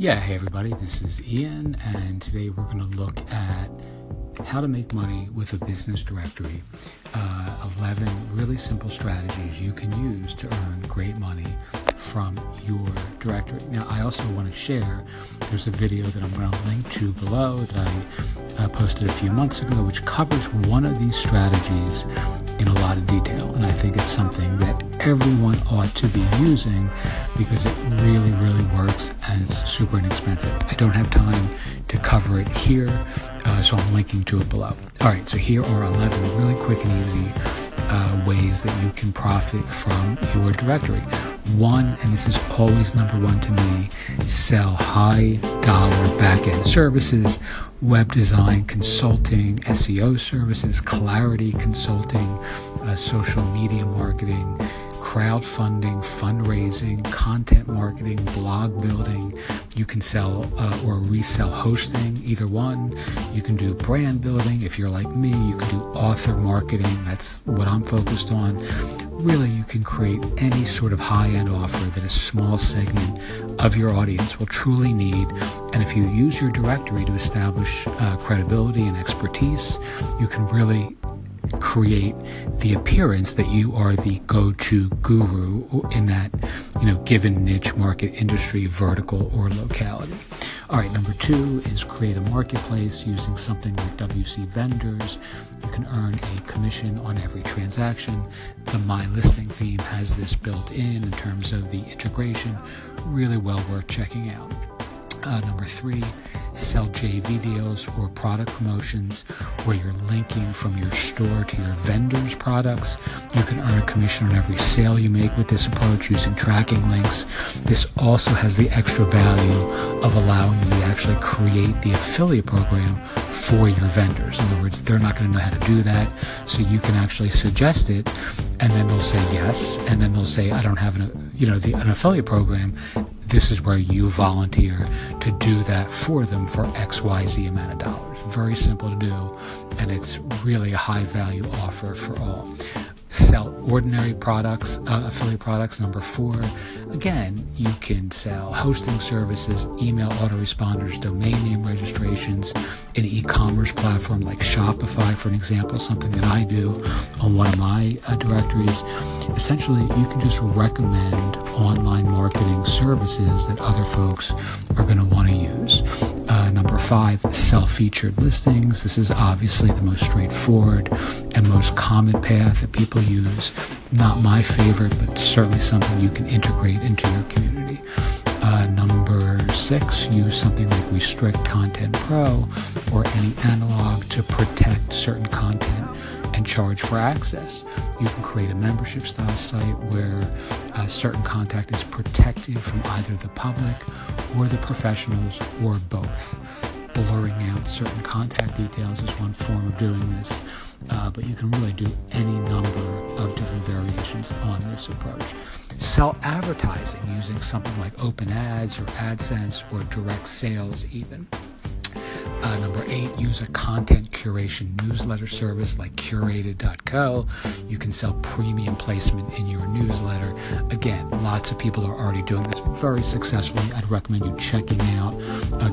Hey everybody, this is Ian, and today we're going to look at how to make money with a business directory. 11 really simple strategies you can use to earn great money from your directory. Now, I also want to share, there's a video that I'm going to link to below that I posted a few months ago, which covers one of these strategies in a lot of detail, and I think it's something that everyone ought to be using because it really works and it's super inexpensive. I don't have time to cover it here, so I'm linking to it below. Alright, so here are 11 really quick and easy ways that you can profit from your directory. One, and this is always number one to me, sell high dollar back-end services, web design, consulting, SEO services, clarity consulting, social media marketing, crowdfunding, fundraising, content marketing, blog building. You can sell or resell hosting, either one. You can do brand building. If you're like me, you can do author marketing. That's what I'm focused on. Really, you can create any sort of high-end offer that a small segment of your audience will truly need. And if you use your directory to establish credibility and expertise, you can really create the appearance that you are the go-to guru in that given niche, market, industry, vertical, or locality. All right, number two is create a marketplace using something like WC Vendors. You can earn a commission on every transaction. The My Listing theme has this built in terms of the integration. Really well worth checking out. Number three, sell JV deals or product promotions where you're linking from your store to your vendors' products. You can earn a commission on every sale you make with this approach using tracking links. This also has the extra value of allowing you to actually create the affiliate program for your vendors. In other words, they're not going to know how to do that, so you can actually suggest it, and then they'll say yes, and then they'll say, I don't have an affiliate program. This is where you volunteer to do that for them for XYZ amount of dollars. Very simple to do, and it's really a high value offer for all. Sell ordinary products, affiliate products. Number four, again, you can sell hosting services, email autoresponders, domain name registrations, an e-commerce platform like Shopify, for an example, something that I do on one of my directories. Essentially, you can just recommend online marketing services that other folks are going to want to use. Number five, sell featured listings. This is obviously the most straightforward and most common path that people use. Not my favorite, but certainly something you can integrate into your community. Number six, use something like Restrict Content Pro or any analog to protect certain content and charge for access. You can create a membership style site where certain content is protected from either the public or the professionals or both. Blurring out certain contact details is one form of doing this, but you can really do any number of different variations on this approach. Sell advertising using something like OpenAds or AdSense or direct sales even. Number eight, use a content curation newsletter service like curated.co. You can sell premium placement in your newsletter. Again, lots of people are already doing this very successfully. I'd recommend you checking out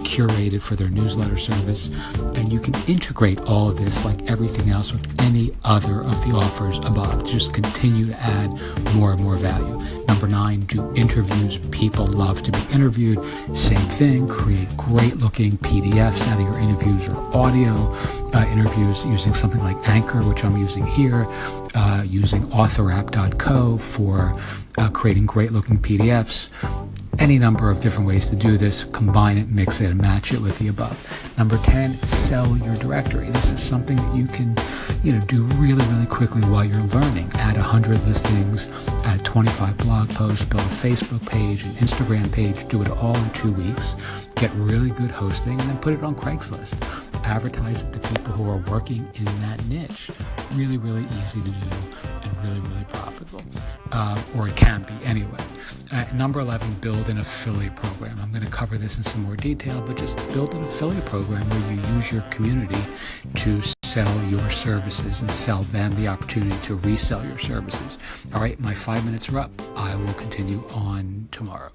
Curated for their newsletter service. And you can integrate all of this, like everything else, with any other of the offers above. Just continue to add more and more value. Number nine, do interviews. People love to be interviewed. Same thing, create great looking PDFs out of your interviews or audio interviews using something like Anchor, which I'm using here, using authorapp.co for creating great looking PDFs. Any number of different ways to do this. Combine it, mix it, and match it with the above. Number 10, sell your directory. This is something that you can do really quickly while you're learning. Add 100 listings, add 25 blog posts, build a Facebook page, an Instagram page, do it all in 2 weeks, get really good hosting, and then put it on Craigslist. Advertise it to people who are working in that niche. Really easy to do and really profitable. Or it can be anyway. Number 11, build an affiliate program. I'm going to cover this in some more detail, but just build an affiliate program where you use your community to sell your services and sell them the opportunity to resell your services. All right, my 5 minutes are up. I will continue on tomorrow.